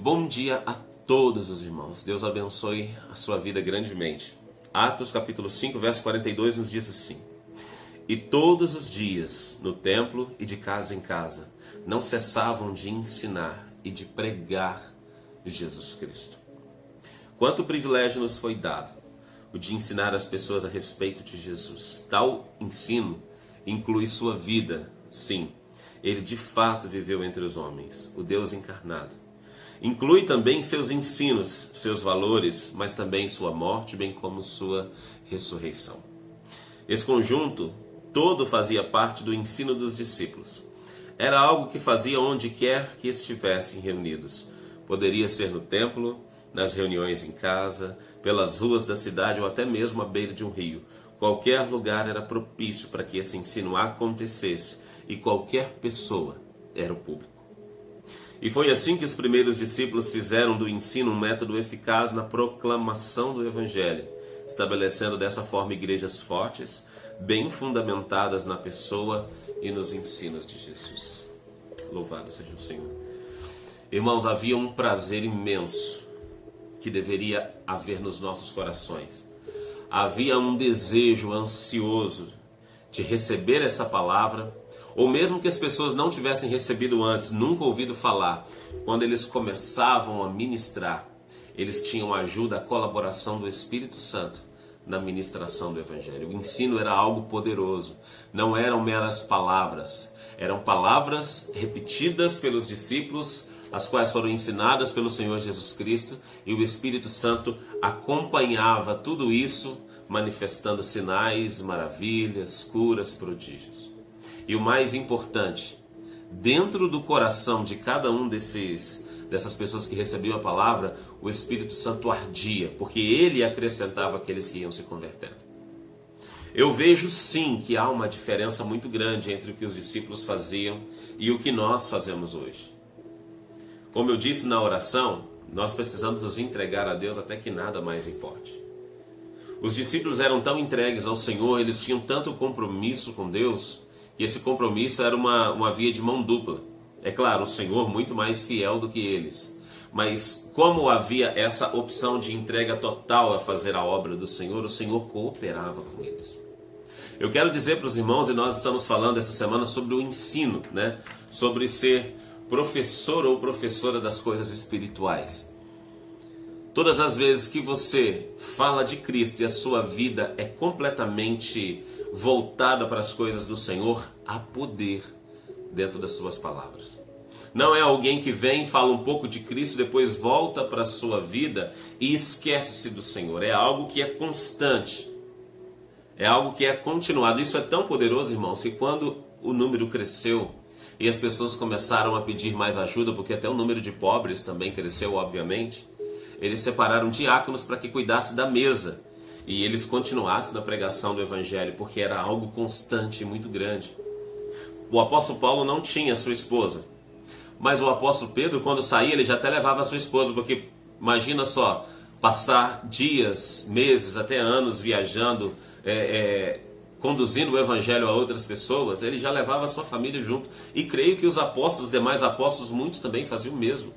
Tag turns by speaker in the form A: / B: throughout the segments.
A: bom dia a todos os irmãos. Deus abençoe a sua vida grandemente. Atos capítulo 5, verso 42 nos diz assim: E todos os dias, no templo e de casa em casa, não cessavam de ensinar e de pregar Jesus Cristo. Quanto privilégio nos foi dado, o de ensinar as pessoas a respeito de Jesus. Tal ensino inclui sua vida, sim. Ele de fato viveu entre os homens, o Deus encarnado. Inclui também seus ensinos, seus valores, mas também sua morte, bem como sua ressurreição. Esse conjunto todo fazia parte do ensino dos discípulos. Era algo que fazia onde quer que estivessem reunidos. Poderia ser no templo, nas reuniões em casa, pelas ruas da cidade ou até mesmo à beira de um rio. Qualquer lugar era propício para que esse ensino acontecesse e qualquer pessoa era o público. E foi assim que os primeiros discípulos fizeram do ensino um método eficaz na proclamação do Evangelho, estabelecendo dessa forma igrejas fortes, bem fundamentadas na pessoa e nos ensinos de Jesus. Louvado seja o Senhor. Irmãos, havia um prazer imenso que deveria haver nos nossos corações. Havia um desejo ansioso de receber essa palavra, ou mesmo que as pessoas não tivessem recebido antes, nunca ouvido falar, quando eles começavam a ministrar, eles tinham a ajuda, a colaboração do Espírito Santo na ministração do Evangelho. O ensino era algo poderoso, não eram meras palavras, eram palavras repetidas pelos discípulos, as quais foram ensinadas pelo Senhor Jesus Cristo, e o Espírito Santo acompanhava tudo isso, manifestando sinais, maravilhas, curas, prodígios. E o mais importante, dentro do coração de cada um dessas pessoas que recebiam a palavra, o Espírito Santo ardia, porque ele acrescentava aqueles que iam se convertendo. Eu vejo sim que há uma diferença muito grande entre o que os discípulos faziam e o que nós fazemos hoje. Como eu disse na oração, nós precisamos nos entregar a Deus até que nada mais importe. Os discípulos eram tão entregues ao Senhor, eles tinham tanto compromisso com Deus, que esse compromisso era uma via de mão dupla. É claro, o Senhor muito mais fiel do que eles. Mas como havia essa opção de entrega total a fazer a obra do Senhor, o Senhor cooperava com eles. Eu quero dizer para os irmãos, e nós estamos falando essa semana sobre o ensino, né? Sobre ser professor ou professora das coisas espirituais. Todas as vezes que você fala de Cristo e a sua vida é completamente voltada para as coisas do Senhor, há poder dentro das suas palavras. Não é alguém que vem, fala um pouco de Cristo, depois volta para a sua vida e esquece-se do Senhor. É algo que é constante. É algo que é continuado. Isso é tão poderoso, irmãos, que quando o número cresceu e as pessoas começaram a pedir mais ajuda, porque até o número de pobres também cresceu, obviamente, eles separaram diáconos para que cuidasse da mesa e eles continuassem na pregação do Evangelho, porque era algo constante e muito grande. O apóstolo Paulo não tinha sua esposa, mas o apóstolo Pedro, quando saía, ele já até levava a sua esposa, porque imagina só, passar dias, meses, até anos viajando, conduzindo o Evangelho a outras pessoas, ele já levava a sua família junto. E creio que os apóstolos, os demais apóstolos, muitos também faziam o mesmo.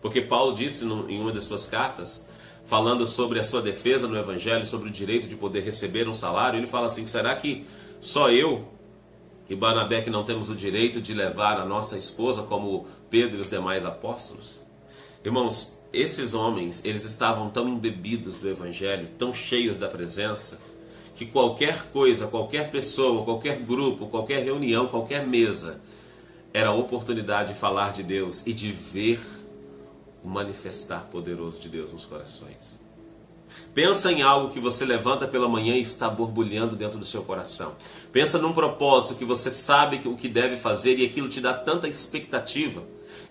A: Porque Paulo disse em uma das suas cartas, falando sobre a sua defesa no Evangelho, sobre o direito de poder receber um salário, ele fala assim: será que só eu e Barnabé que não temos o direito de levar a nossa esposa como Pedro e os demais apóstolos? Irmãos, esses homens, eles estavam tão embebidos do Evangelho, tão cheios da presença, que qualquer coisa, qualquer pessoa, qualquer grupo, qualquer reunião, qualquer mesa, era a oportunidade de falar de Deus e de ver o manifestar poderoso de Deus nos corações. Pensa em algo que você levanta pela manhã e está borbulhando dentro do seu coração. Pensa num propósito que você sabe o que deve fazer e aquilo te dá tanta expectativa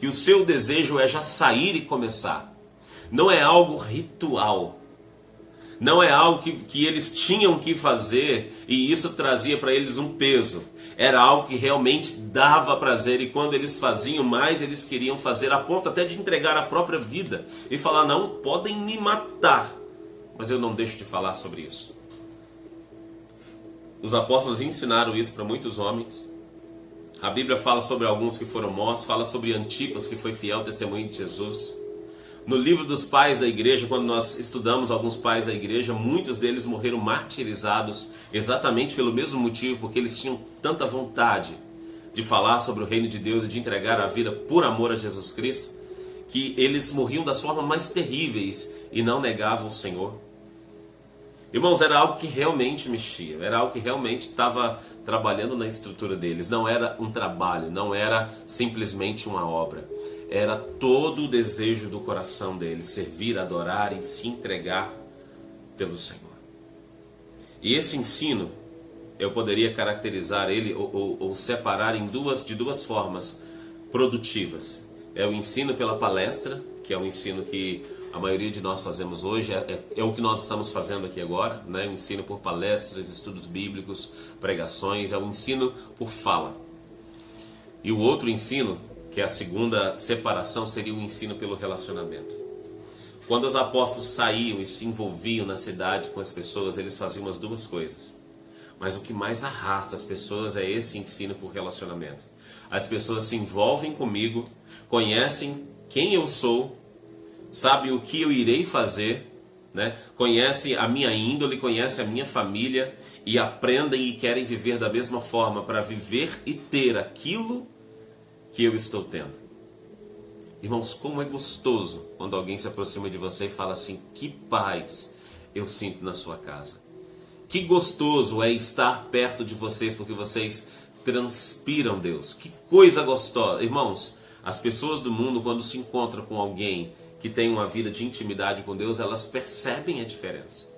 A: que o seu desejo é já sair e começar. Não é algo ritual. Não é algo que eles tinham que fazer e isso trazia para eles um peso. Era algo que realmente dava prazer, e quando eles faziam mais, eles queriam fazer a ponto até de entregar a própria vida e falar: não, podem me matar, mas eu não deixo de falar sobre isso. Os apóstolos ensinaram isso para muitos homens. A Bíblia fala sobre alguns que foram mortos, fala sobre Antipas, que foi fiel testemunho de Jesus. No livro dos pais da igreja, quando nós estudamos alguns pais da igreja, muitos deles morreram martirizados exatamente pelo mesmo motivo, porque eles tinham tanta vontade de falar sobre o reino de Deus e de entregar a vida por amor a Jesus Cristo, que eles morriam das formas mais terríveis e não negavam o Senhor. Irmãos, era algo que realmente mexia, era algo que realmente estava trabalhando na estrutura deles. Não era um trabalho, não era simplesmente uma obra. Era todo o desejo do coração deles, servir, adorar e se entregar pelo Senhor. E esse ensino, eu poderia caracterizar ele ou separar de duas formas produtivas. É o ensino pela palestra, que é o ensino que a maioria de nós fazemos hoje, é o que nós estamos fazendo aqui agora, né? O ensino por palestras, estudos bíblicos, pregações, é o ensino por fala. E o outro ensino, que é a segunda separação, seria o ensino pelo relacionamento. Quando os apóstolos saíam e se envolviam na cidade com as pessoas, eles faziam as duas coisas. Mas o que mais arrasta as pessoas é esse ensino por relacionamento. As pessoas se envolvem comigo, conhecem quem eu sou, sabem o que eu irei fazer, né? Conhecem a minha índole, conhecem a minha família e aprendem e querem viver da mesma forma para viver e ter aquilo que eu estou tendo. Irmãos, como é gostoso quando alguém se aproxima de você e fala assim: que paz eu sinto na sua casa. Que gostoso é estar perto de vocês, porque vocês transpiram Deus. Que coisa gostosa. Irmãos, as pessoas do mundo, quando se encontram com alguém que tem uma vida de intimidade com Deus, elas percebem a diferença.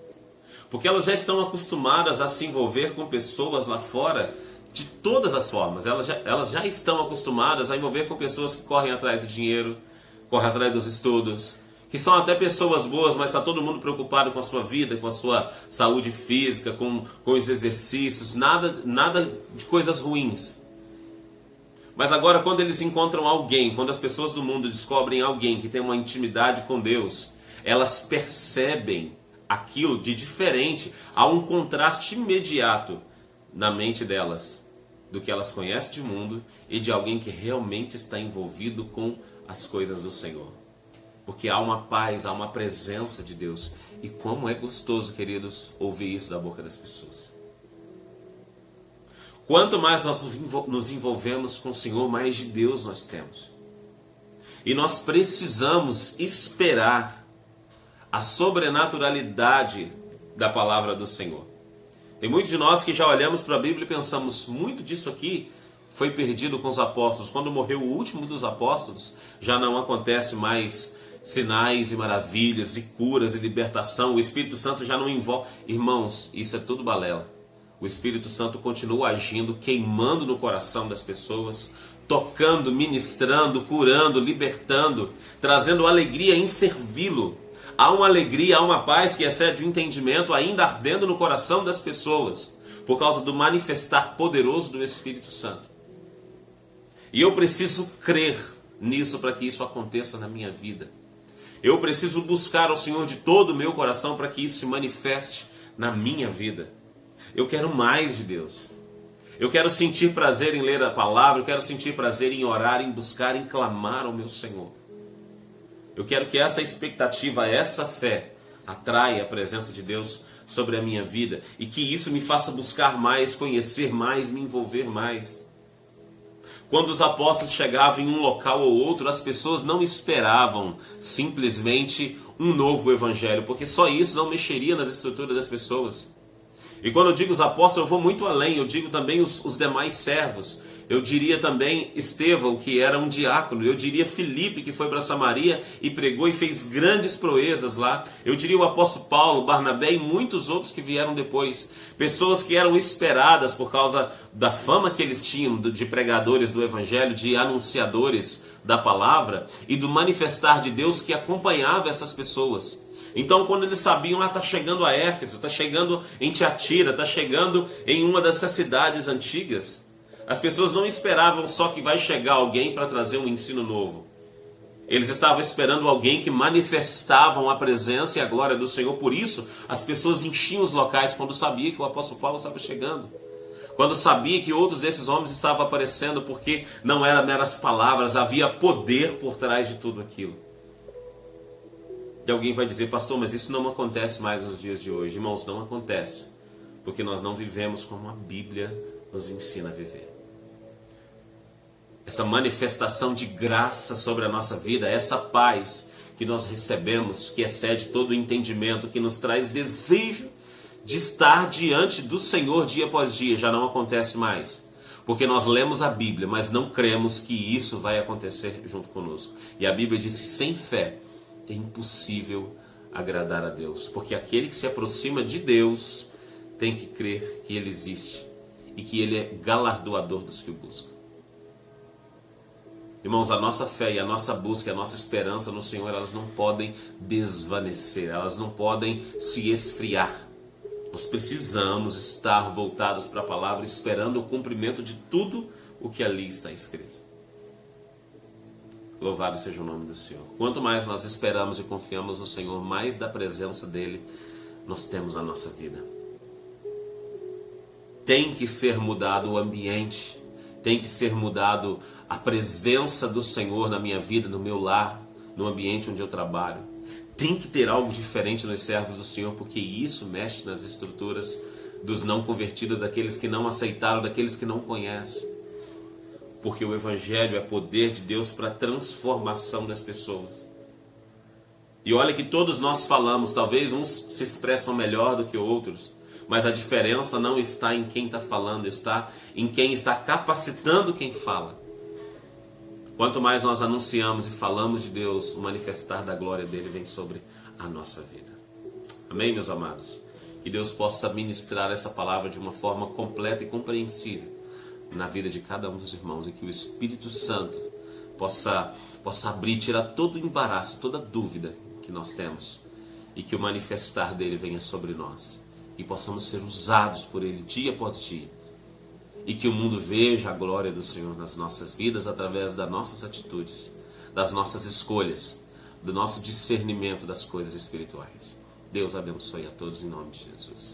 A: Porque elas já estão acostumadas a se envolver com pessoas lá fora de todas as formas. Elas já estão acostumadas a envolver com pessoas que correm atrás do dinheiro, correm atrás dos estudos, que são até pessoas boas, mas está todo mundo preocupado com a sua vida, com a sua saúde física, com os exercícios, nada de coisas ruins. Mas agora, quando eles encontram alguém, quando as pessoas do mundo descobrem alguém que tem uma intimidade com Deus, elas percebem aquilo de diferente. Há um contraste imediato na mente delas do que elas conhecem de mundo e de alguém que realmente está envolvido com as coisas do Senhor. Porque há uma paz, há uma presença de Deus. E como é gostoso, queridos, ouvir isso da boca das pessoas. Quanto mais nós nos envolvemos com o Senhor, mais de Deus nós temos. E nós precisamos esperar a sobrenaturalidade da palavra do Senhor. Tem muitos de nós que já olhamos para a Bíblia e pensamos: muito disso aqui foi perdido com os apóstolos. Quando morreu o último dos apóstolos, já não acontece mais sinais e maravilhas e curas e libertação. O Espírito Santo já não envolve. Irmãos, isso é tudo balela. O Espírito Santo continua agindo, queimando no coração das pessoas, tocando, ministrando, curando, libertando, trazendo alegria em servi-lo. Há uma alegria, há uma paz que excede o entendimento ainda ardendo no coração das pessoas, por causa do manifestar poderoso do Espírito Santo. E eu preciso crer nisso para que isso aconteça na minha vida. Eu preciso buscar ao Senhor de todo o meu coração para que isso se manifeste na minha vida. Eu quero mais de Deus. Eu quero sentir prazer em ler a palavra, eu quero sentir prazer em orar, em buscar, em clamar ao meu Senhor. Eu quero que essa expectativa, essa fé, atraia a presença de Deus sobre a minha vida e que isso me faça buscar mais, conhecer mais, me envolver mais. Quando os apóstolos chegavam em um local ou outro, as pessoas não esperavam simplesmente um novo evangelho, porque só isso não mexeria nas estruturas das pessoas. E quando eu digo os apóstolos, eu vou muito além, eu digo também os demais servos. Eu diria também Estevão, que era um diácono. Eu diria Filipe, que foi para Samaria e pregou e fez grandes proezas lá. Eu diria o apóstolo Paulo, Barnabé e muitos outros que vieram depois. Pessoas que eram esperadas por causa da fama que eles tinham de pregadores do evangelho, de anunciadores da palavra e do manifestar de Deus que acompanhava essas pessoas. Então, quando eles sabiam, está chegando a Éfeso, está chegando em Tiatira, está chegando em uma dessas cidades antigas, as pessoas não esperavam só que vai chegar alguém para trazer um ensino novo. Eles estavam esperando alguém que manifestavam a presença e a glória do Senhor. Por isso, as pessoas enchiam os locais quando sabia que o apóstolo Paulo estava chegando. Quando sabia que outros desses homens estavam aparecendo, porque não eram meras palavras, havia poder por trás de tudo aquilo. Que alguém vai dizer, pastor, mas isso não acontece mais nos dias de hoje. Irmãos, não acontece, porque nós não vivemos como a Bíblia nos ensina a viver. Essa manifestação de graça sobre a nossa vida, essa paz que nós recebemos, que excede todo o entendimento, que nos traz desejo de estar diante do Senhor dia após dia, já não acontece mais. Porque nós lemos a Bíblia, mas não cremos que isso vai acontecer junto conosco. E a Bíblia diz que sem fé é impossível agradar a Deus. Porque aquele que se aproxima de Deus tem que crer que Ele existe e que Ele é galardoador dos que o buscam. Irmãos, a nossa fé e a nossa busca, a nossa esperança no Senhor, elas não podem desvanecer, elas não podem se esfriar. Nós precisamos estar voltados para a palavra, esperando o cumprimento de tudo o que ali está escrito. Louvado seja o nome do Senhor. Quanto mais nós esperamos e confiamos no Senhor, mais da presença dEle nós temos na nossa vida. Tem que ser mudado o ambiente, tem que ser mudado a presença do Senhor na minha vida, no meu lar, no ambiente onde eu trabalho. Tem que ter algo diferente nos servos do Senhor, porque isso mexe nas estruturas dos não convertidos, daqueles que não aceitaram, daqueles que não conhecem. Porque o Evangelho é poder de Deus para a transformação das pessoas. E olha que todos nós falamos, talvez uns se expressam melhor do que outros, mas a diferença não está em quem está falando, está em quem está capacitando quem fala. Quanto mais nós anunciamos e falamos de Deus, o manifestar da glória dele vem sobre a nossa vida. Amém, meus amados? Que Deus possa ministrar essa palavra de uma forma completa e compreensível na vida de cada um dos irmãos, e que o Espírito Santo possa abrir, tirar todo o embaraço, toda dúvida que nós temos, e que o manifestar dele venha sobre nós, e possamos ser usados por ele dia após dia, e que o mundo veja a glória do Senhor nas nossas vidas através das nossas atitudes, das nossas escolhas, do nosso discernimento das coisas espirituais. Deus abençoe a todos em nome de Jesus.